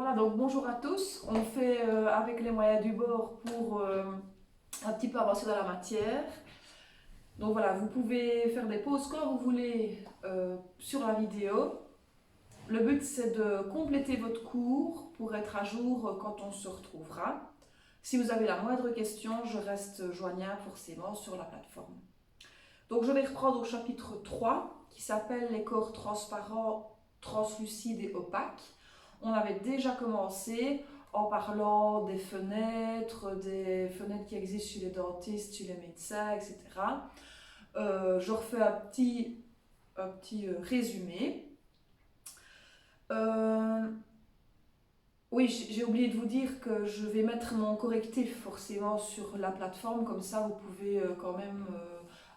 Voilà, donc bonjour à tous. On fait avec les moyens du bord pour un petit peu avancer dans la matière. Donc voilà, vous pouvez faire des pauses quand vous voulez sur la vidéo. Le but c'est de compléter votre cours pour être à jour quand on se retrouvera. Si vous avez la moindre question, je reste joignable forcément sur la plateforme. Donc je vais reprendre au chapitre 3 qui s'appelle les corps transparents, translucides et opaques. On avait déjà commencé en parlant des fenêtres qui existent chez les dentistes, chez les médecins, etc. Je refais un petit résumé. Euh, oui, j'ai oublié de vous dire que je vais mettre mon correctif forcément sur la plateforme, comme ça vous pouvez quand même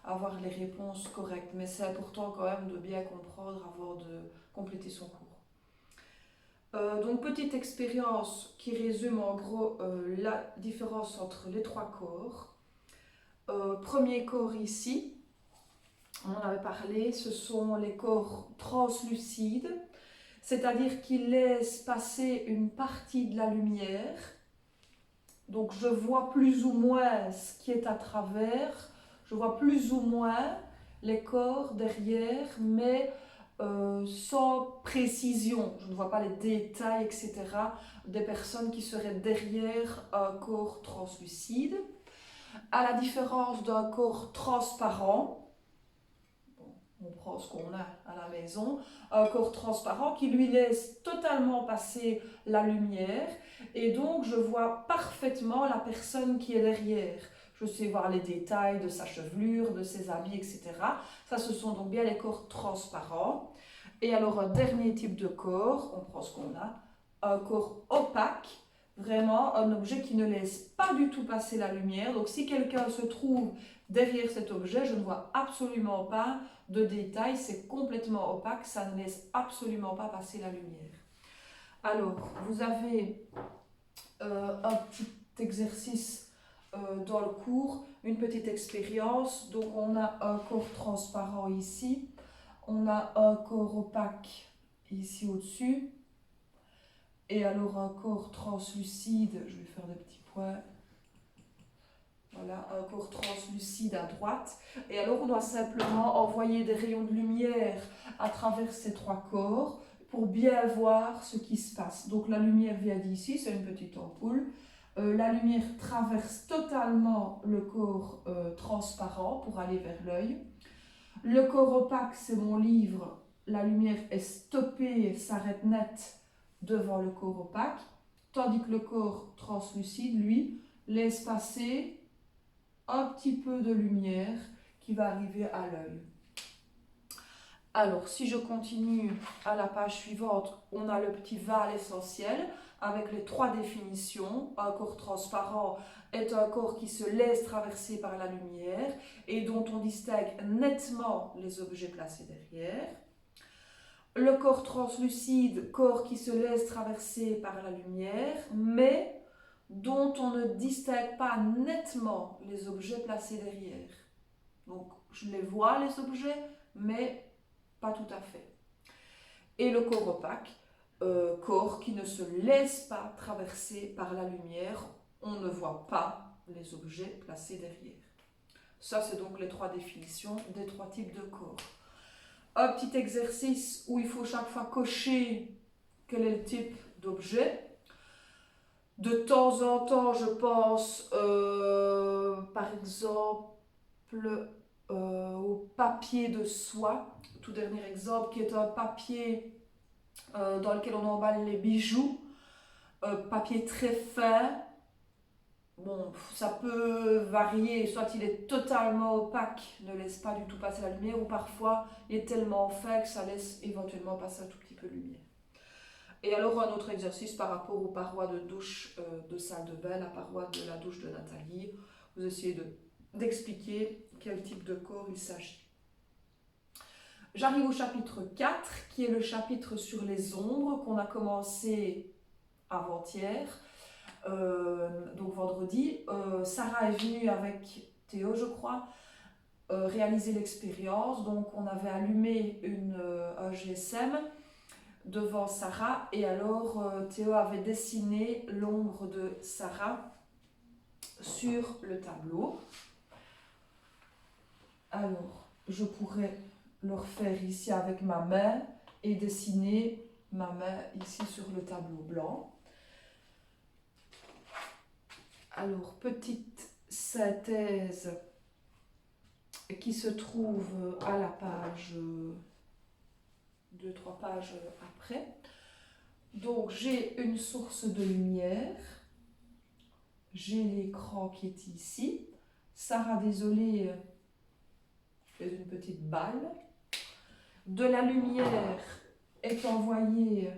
avoir les réponses correctes. Mais c'est important quand même de bien comprendre avant de compléter son cours. Donc petite expérience qui résume en gros la différence entre les trois corps. Premier corps ici, on en avait parlé, ce sont les corps translucides, c'est-à-dire qu'ils laissent passer une partie de la lumière. Donc je vois plus ou moins ce qui est à travers, je vois plus ou moins les corps derrière, mais sans précision. Je ne vois pas les détails, etc. des personnes qui seraient derrière un corps translucide. À la différence d'un corps transparent, on prend ce qu'on a à la maison, un corps transparent qui lui laisse totalement passer la lumière et donc je vois parfaitement la personne qui est derrière. Je sais voir les détails de sa chevelure, de ses habits, etc. Ça, ce sont donc bien les corps transparents. Et alors un dernier type de corps, on prend ce qu'on a, un corps opaque, vraiment un objet qui ne laisse pas du tout passer la lumière. Donc si quelqu'un se trouve derrière cet objet, je ne vois absolument pas de détails, c'est complètement opaque, ça ne laisse absolument pas passer la lumière. Alors, vous avez un petit exercice dans le cours, une petite expérience. Donc on a un corps transparent ici, on a un corps opaque ici au-dessus, et alors un corps translucide, je vais faire des petits points. Voilà, un corps translucide à droite. Et alors, on doit simplement envoyer des rayons de lumière à travers ces trois corps pour bien voir ce qui se passe. Donc, la lumière vient d'ici, c'est une petite ampoule. La lumière traverse totalement le corps transparent pour aller vers l'œil. Le corps opaque, c'est mon livre. La lumière est stoppée, s'arrête net devant le corps opaque. Tandis que le corps translucide, lui, laisse passer un petit peu de lumière qui va arriver à l'œil. Alors, si je continue à la page suivante, on a le petit val essentiel avec les trois définitions. Un corps transparent est un corps qui se laisse traverser par la lumière et dont on distingue nettement les objets placés derrière. Le corps translucide, corps qui se laisse traverser par la lumière, mais dont on ne distingue pas nettement les objets placés derrière. Donc, je les vois, les objets, mais pas tout à fait. Et le corps opaque, corps qui ne se laisse pas traverser par la lumière, on ne voit pas les objets placés derrière. Ça, c'est donc les trois définitions des trois types de corps. Un petit exercice où il faut chaque fois cocher quel est le type d'objet. De temps en temps, je pense, par exemple, au papier de soie, tout dernier exemple, qui est un papier dans lequel on emballe les bijoux, papier très fin. Bon, ça peut varier, soit il est totalement opaque, ne laisse pas du tout passer la lumière, ou parfois il est tellement fin que ça laisse éventuellement passer un tout petit peu de lumière. Et alors un autre exercice par rapport aux parois de douche de salle de bain, la paroi de la douche de Nathalie, vous essayez d'expliquer quel type de corps il s'agit. J'arrive au chapitre 4, qui est le chapitre sur les ombres qu'on a commencé avant-hier, donc vendredi. Sarah est venue avec Théo, je crois, réaliser l'expérience. Donc on avait allumé un GSM devant Sarah. Et alors Théo avait dessiné l'ombre de Sarah sur le tableau. Alors, je pourrais le refaire ici avec ma main et dessiner ma main ici sur le tableau blanc. Alors, petite synthèse qui se trouve à la page 2-3 pages après. Donc, j'ai une source de lumière. J'ai l'écran qui est ici. Sarah, désolée, je fais une petite balle. De la lumière est envoyée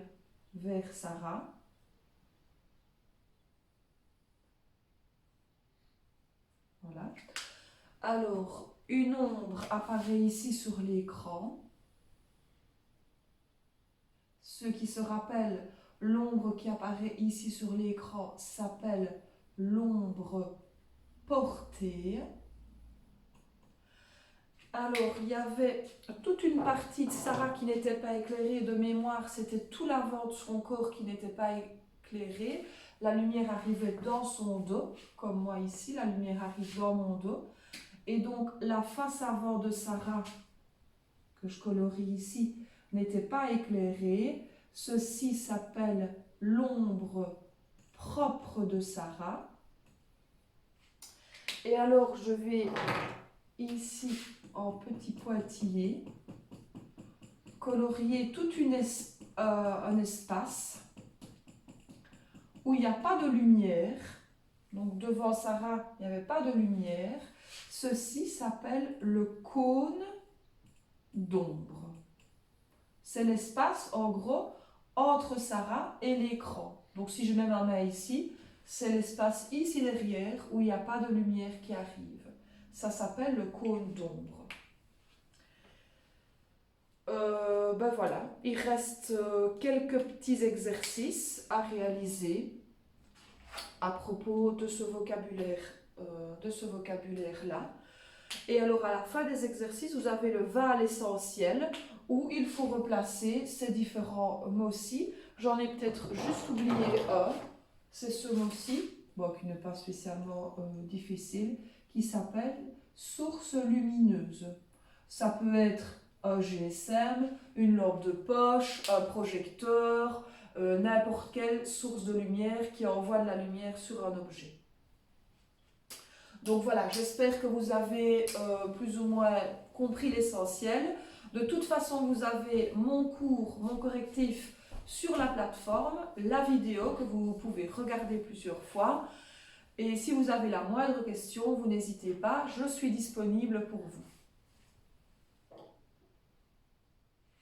vers Sarah. Voilà. Alors, une ombre apparaît ici sur l'écran. Ceux qui se rappellent, l'ombre qui apparaît ici sur l'écran s'appelle l'ombre portée. Alors, il y avait toute une partie de Sarah qui n'était pas éclairée. De mémoire, c'était tout l'avant de son corps qui n'était pas éclairé. La lumière arrivait dans son dos, comme moi ici, la lumière arrive dans mon dos. Et donc, la face avant de Sarah, que je colorie ici, n'était pas éclairée. Ceci s'appelle l'ombre propre de Sarah. Et alors, je vais ici, en petit pointillé, colorier tout un espace où il n'y a pas de lumière. Donc devant Sarah, il n'y avait pas de lumière. Ceci s'appelle le cône d'ombre. C'est l'espace, en gros, entre Sarah et l'écran. Donc si je mets ma main ici, c'est l'espace ici derrière où il n'y a pas de lumière qui arrive. Ça s'appelle le cône d'ombre. Ben voilà, il reste quelques petits exercices à réaliser à propos de ce vocabulaire-là. Et alors à la fin des exercices, vous avez le va à l'essentiel où il faut replacer ces différents mots-ci. J'en ai peut-être juste oublié un, c'est ce mot-ci, bon, qui n'est pas spécialement difficile, qui s'appelle source lumineuse. Ça peut être un GSM, une lampe de poche, un projecteur, n'importe quelle source de lumière qui envoie de la lumière sur un objet. Donc voilà, j'espère que vous avez plus ou moins compris l'essentiel. De toute façon, vous avez mon cours, mon correctif sur la plateforme, la vidéo que vous pouvez regarder plusieurs fois. Et si vous avez la moindre question, vous n'hésitez pas, je suis disponible pour vous.